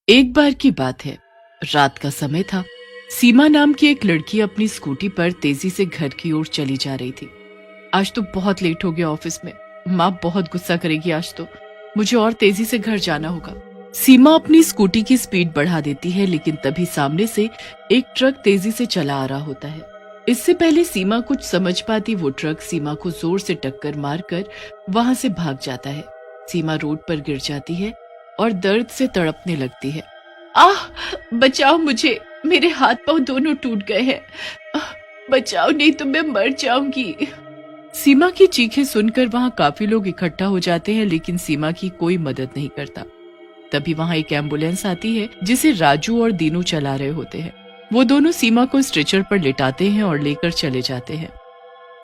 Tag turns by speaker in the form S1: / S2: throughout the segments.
S1: एक बार की बात है, रात का समय था। सीमा नाम की एक लड़की अपनी स्कूटी पर तेजी से घर की ओर चली जा रही थी। आज तो बहुत लेट हो गया ऑफिस में, माँ बहुत गुस्सा करेगी आज तो, मुझे और तेजी से घर जाना होगा। सीमा अपनी स्कूटी की स्पीड बढ़ा देती है, लेकिन तभी सामने से एक ट्रक तेजी से चला आ रहा होता है। इससे पहले सीमा कुछ समझ पाती, वो ट्रक सीमा को जोर से टक्कर मारकर वहां से भाग जाता है। सीमा रोड पर गिर जाती है और दर्द से तड़पने लगती है। आह, बचाओ मुझे, मेरे हाथ पांव दोनों टूट गए हैं। बचाओ, नहीं तो मैं मर जाऊंगी। सीमा की चीखें सुनकर वहां काफी लोग इकट्ठा हो जाते हैं, लेकिन सीमा की कोई मदद नहीं करता। तभी वहां एक एम्बुलेंस आती है जिसे राजू और दीनू चला रहे होते हैं। वो दोनों सीमा को स्ट्रेचर पर लिटाते हैं और लेकर चले जाते हैं।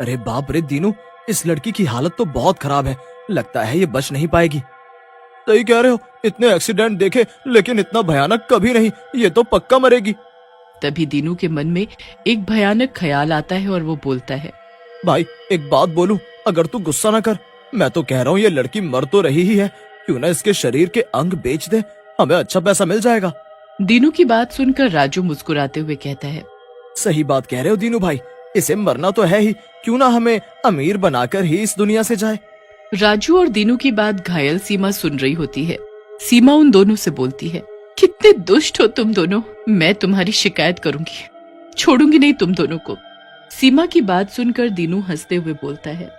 S2: अरे बाप रे दीनू, इस लड़की की हालत तो बहुत खराब है। लगता है ये बच नहीं पाएगी। सही कह रहे हो, इतने एक्सीडेंट देखे लेकिन इतना भयानक कभी नहीं। ये तो पक्का मरेगी।
S1: तभी दीनू के मन में एक भयानक ख्याल आता है और वो बोलता है,
S2: भाई एक बात बोलूं, अगर तू गुस्सा ना कर, मैं तो कह रहा हूँ ये लड़की मर तो रही ही है, क्यों ना इसके शरीर के अंग बेच दे, हमें अच्छा पैसा मिल जाएगा।
S1: दीनू की बात सुनकर राजू मुस्कुराते हुए कहता है,
S2: सही बात कह रहे हो दीनू भाई, इसे मरना तो है ही, क्यों ना हमें अमीर बनाकर ही इस दुनिया से जाए।
S1: राजू और दीनू की बात घायल सीमा सुन रही होती है। सीमा उन दोनों से बोलती है, कितने दुष्ट हो तुम दोनों, मैं तुम्हारी शिकायत करूंगी, छोड़ूंगी नहीं तुम दोनों को। सीमा की बात सुनकर दीनू हंसते हुए बोलता है,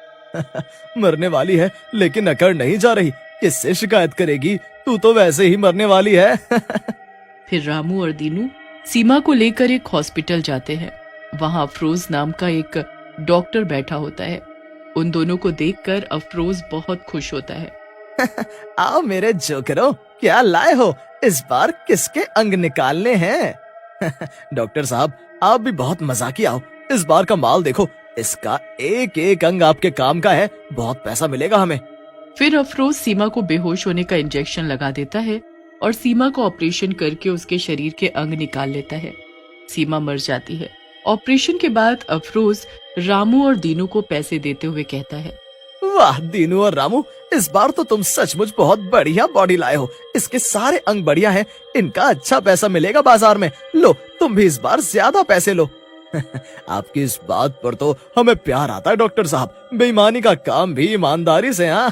S2: मरने वाली है लेकिन अकड़ नहीं जा रही, किससे शिकायत करेगी, तू तो वैसे ही मरने वाली है।
S1: फिर रामू और दीनू सीमा को लेकर एक हॉस्पिटल जाते हैं। वहां अफरोज नाम का एक डॉक्टर बैठा होता है। उन दोनों को देखकर अफरोज बहुत खुश होता है।
S2: आओ मेरे जोकरों, क्या लाए हो, इस बार किसके अंग निकालने हैं? डॉक्टर साहब आप भी बहुत मजाकी, आओ इस बार का माल देखो, इसका एक एक अंग आपके काम का है, बहुत पैसा मिलेगा हमें।
S1: फिर अफरोज सीमा को बेहोश होने का इंजेक्शन लगा देता है और सीमा को ऑपरेशन करके उसके शरीर के अंग निकाल लेता है। सीमा मर जाती है। ऑपरेशन के बाद अफरोज रामू और दीनू को पैसे देते हुए कहता है,
S2: वाह दीनू और रामू, इस बार तो तुम सचमुच बहुत बढ़िया बॉडी लाए हो, इसके सारे अंग बढ़िया हैं, इनका अच्छा पैसा मिलेगा बाजार में, लो तुम भी इस बार ज्यादा पैसे लो। आपकी इस बात पर तो हमें प्यार आता है डॉक्टर साहब, बेईमानी का काम भी ईमानदारी से। हाँ।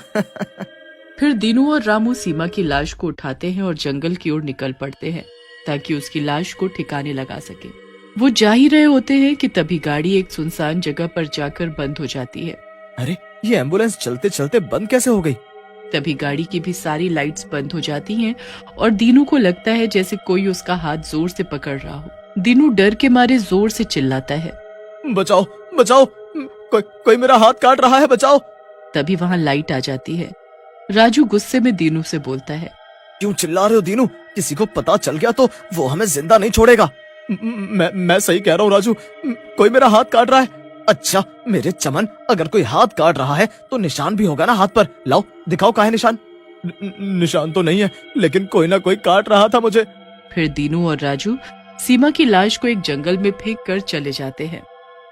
S1: फिर दीनू और रामू सीमा की लाश को उठाते हैं और जंगल की ओर निकल पड़ते हैं ताकि उसकी लाश को ठिकाने लगा सके। वो जा ही रहे होते हैं कि तभी गाड़ी एक सुनसान जगह पर जाकर बंद हो जाती है।
S2: अरे ये एम्बुलेंस चलते चलते बंद कैसे हो गई?
S1: तभी गाड़ी की भी सारी लाइट्स बंद हो जाती हैं और दीनू को लगता है जैसे कोई उसका हाथ जोर से पकड़ रहा हो। दीनू डर के मारे जोर से चिल्लाता है,
S2: बचाओ बचाओ, कोई मेरा हाथ काट रहा है, बचाओ।
S1: तभी वहाँ लाइट आ जाती है। राजू गुस्से में दीनू से बोलता है,
S2: क्यों चिल्ला रहे हो दीनू, किसी को पता चल गया तो वो हमें जिंदा नहीं छोड़ेगा। मैं सही कह रहा हूँ राजू, कोई मेरा हाथ काट रहा है। अच्छा मेरे चमन, अगर कोई हाथ काट रहा है तो निशान भी होगा ना हाथ पर, लाओ दिखाओ कहाँ है निशान। निशान तो नहीं है, लेकिन कोई ना कोई काट रहा था मुझे।
S1: फिर दीनू और राजू सीमा की लाश को एक जंगल में फेंक कर चले जाते हैं।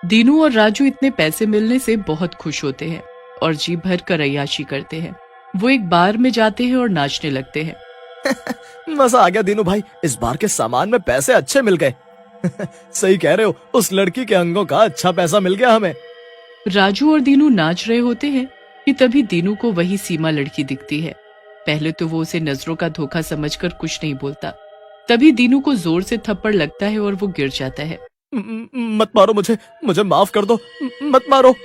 S1: दीनू और राजू इतने पैसे मिलने से बहुत खुश होते हैं और जी भर कर अय्याशी करते हैं। वो एक बार में जाते हैं और नाचने लगते हैं।
S2: मजा आ गया दीनू भाई, इस बार के सामान में पैसे अच्छे मिल गए। सही कह रहे हो, उस लड़की के अंगों का अच्छा पैसा मिल गया हमें।
S1: राजू और दीनू नाच रहे होते हैं कि तभी दीनू को वही सीमा लड़की दिखती है। पहले तो वो उसे नजरों का धोखा समझकर कुछ नहीं बोलता। तभी दीनू को जोर से थप्पड़ लगता है और वो गिर जाता है।
S2: मत मारो मुझे माफ कर दो, मत मारो।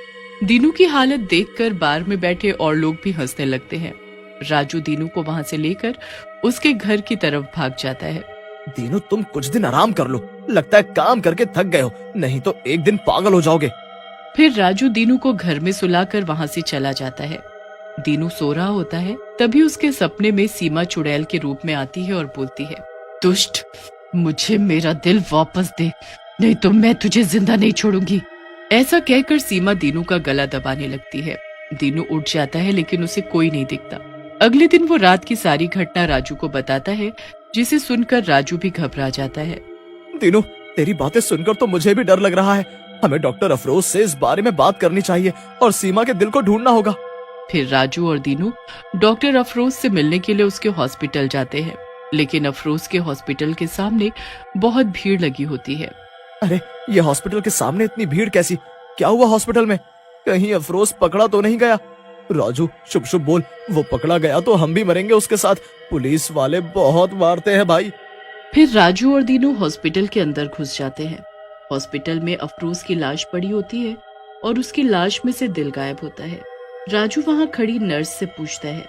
S1: दीनू की हालत देखकर बार में बैठे और लोग भी हंसने लगते हैं। राजू दीनू को वहां से लेकर उसके घर की तरफ भाग जाता है।
S2: दीनू तुम कुछ दिन आराम कर लो, लगता है काम करके थक गए हो, नहीं तो एक दिन पागल हो जाओगे।
S1: फिर राजू दीनू को घर में सुलाकर वहां से चला जाता है। दीनू सो रहा होता है, तभी उसके सपने में सीमा चुड़ैल के रूप में आती है और बोलती है, दुष्ट, मुझे मेरा दिल वापस दे, नहीं तो मैं तुझे जिंदा नहीं छोड़ूंगी। ऐसा कहकर सीमा दीनू का गला दबाने लगती है। दीनू उठ जाता है लेकिन उसे कोई नहीं दिखता। अगले दिन वो रात की सारी घटना राजू को बताता है, जिसे सुनकर राजू भी घबरा जाता है।
S2: दीनू तेरी बातें सुनकर तो मुझे भी डर लग रहा है, हमें डॉक्टर अफरोज से इस बारे में बात करनी चाहिए और सीमा के दिल को ढूंढना होगा।
S1: फिर राजू और दीनू डॉक्टर अफरोज से मिलने के लिए उसके हॉस्पिटल जाते हैं। लेकिन अफरोज के हॉस्पिटल के सामने बहुत भीड़ लगी होती है।
S2: अरे ये हॉस्पिटल के सामने इतनी भीड़ कैसी? क्या हुआ हॉस्पिटल में? कहीं अफरोज पकड़ा तो नहीं गया? राजू शुभ शुभ बोल, वो पकड़ा गया तो हम भी मरेंगे उसके साथ। पुलिस वाले बहुत मारते हैं भाई।
S1: फिर राजू और दीनू हॉस्पिटल के अंदर घुस जाते हैं। हॉस्पिटल में अफरोज की लाश पड़ी होती है और उसकी लाश में से दिल गायब होता है। राजू वहाँ खड़ी नर्स से पूछता है,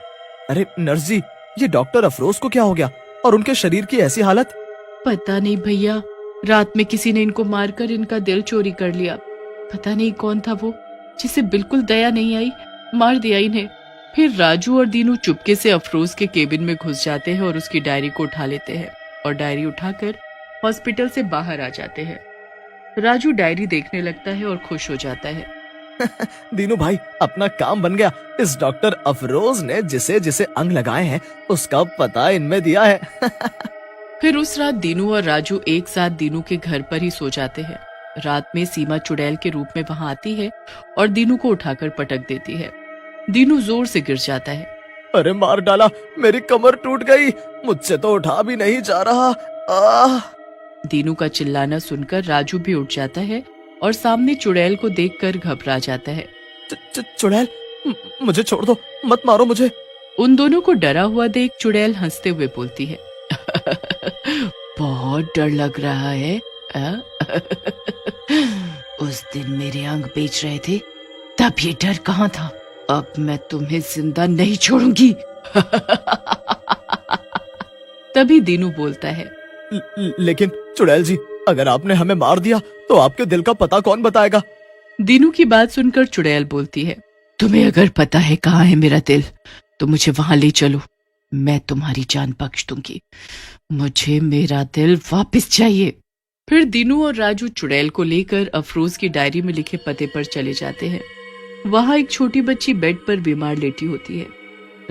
S2: अरे नर्स जी, ये डॉक्टर अफरोज को क्या हो गया और उनके शरीर की ऐसी हालत?
S1: पता नहीं भैया, रात में किसी ने इनको मारकर इनका दिल चोरी कर लिया। पता नहीं कौन था वो, जिसे बिल्कुल दया नहीं आई, मार दिया इन्हें। फिर राजू और दीनू चुपके से अफरोज के केबिन में घुस जाते हैं और उसकी डायरी को उठा लेते हैं और डायरी उठाकर हॉस्पिटल से बाहर आ जाते हैं। राजू डायरी देखने लगता है और खुश हो जाता है।
S2: दीनू भाई, अपना काम बन गया। इस डॉक्टर अफरोज ने जिसे जिसे अंग लगाए हैं उसका पता इनमें दिया है।
S1: फिर उस रात दीनू और राजू एक साथ दीनू के घर पर ही सो जाते हैं। रात में सीमा चुड़ैल के रूप में वहां आती है और दीनू को उठाकर पटक देती है। दीनू जोर से गिर जाता है।
S2: अरे मार डाला, मेरी कमर टूट गई, मुझसे तो उठा भी नहीं जा रहा। आह!
S1: दीनू का चिल्लाना सुनकर राजू भी उठ जाता है और सामने चुड़ैल को देखकर घबरा जाता है।
S2: चुड़ैल, मुझे छोड़ दो, मत मारो मुझे।
S1: उन दोनों को डरा हुआ देख चुड़ैल हंसते हुए बोलती है, बहुत डर लग रहा है। उस दिन मेरे अंग बेच रहे थे, तब ये डर कहाँ था? अब मैं तुम्हें जिंदा नहीं छोड़ूंगी। तभी दीनू बोलता है,
S2: लेकिन चुड़ैल जी, अगर आपने हमें मार दिया तो आपके दिल का पता कौन बताएगा?
S1: दीनू की बात सुनकर चुड़ैल बोलती है, तुम्हें अगर पता है कहाँ है मेरा दिल तो मुझे वहां ले चलो, मैं तुम्हारी जान बख्श दूंगी। मुझे मेरा दिल वापस चाहिए। फिर दीनू और राजू चुड़ैल को लेकर अफरोज की डायरी में लिखे पते पर चले जाते हैं। वहां एक छोटी बच्ची बेड पर बीमार लेटी होती है।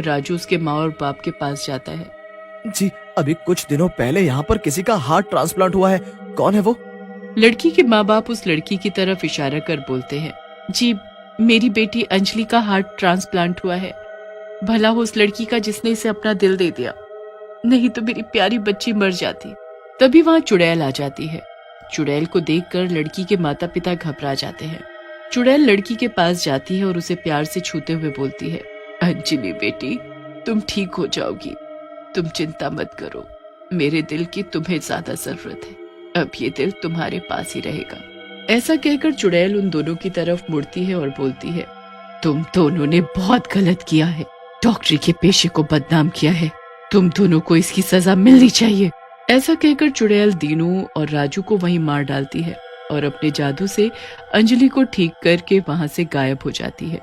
S1: राजू उसके माँ और बाप के पास जाता है।
S2: जी, अभी कुछ दिनों पहले यहाँ पर किसी का हार्ट ट्रांसप्लांट हुआ है। कौन है वो?
S1: लड़की के माँ बाप उस लड़की की तरफ इशारा कर बोलते हैं, जी मेरी बेटी अंजलि का हार्ट ट्रांसप्लांट हुआ है। भला हो उस लड़की का जिसने इसे अपना दिल दे दिया, नहीं तो मेरी प्यारी बच्ची मर जाती। तभी वहां चुड़ैल आ जाती है। चुड़ैल को देखकर लड़की के माता पिता घबरा जाते हैं। चुड़ैल लड़की के पास जाती है और उसे प्यार से छूते हुए बोलती है, अंजलि बेटी, तुम ठीक हो जाओगी, तुम चिंता मत करो, मेरे दिल की तुम्हें ज्यादा जरूरत है, अब ये दिल तुम्हारे पास ही रहेगा। ऐसा कहकर चुड़ैल उन दोनों की तरफ मुड़ती है और बोलती है, तुम दोनों ने बहुत गलत किया है, डॉक्टरी के पेशे को बदनाम किया है, तुम दोनों को इसकी सजा मिलनी चाहिए। ऐसा कहकर चुड़ैल दीनू और राजू को वहीं मार डालती है और अपने जादू से अंजलि को ठीक करके वहां से गायब हो जाती है।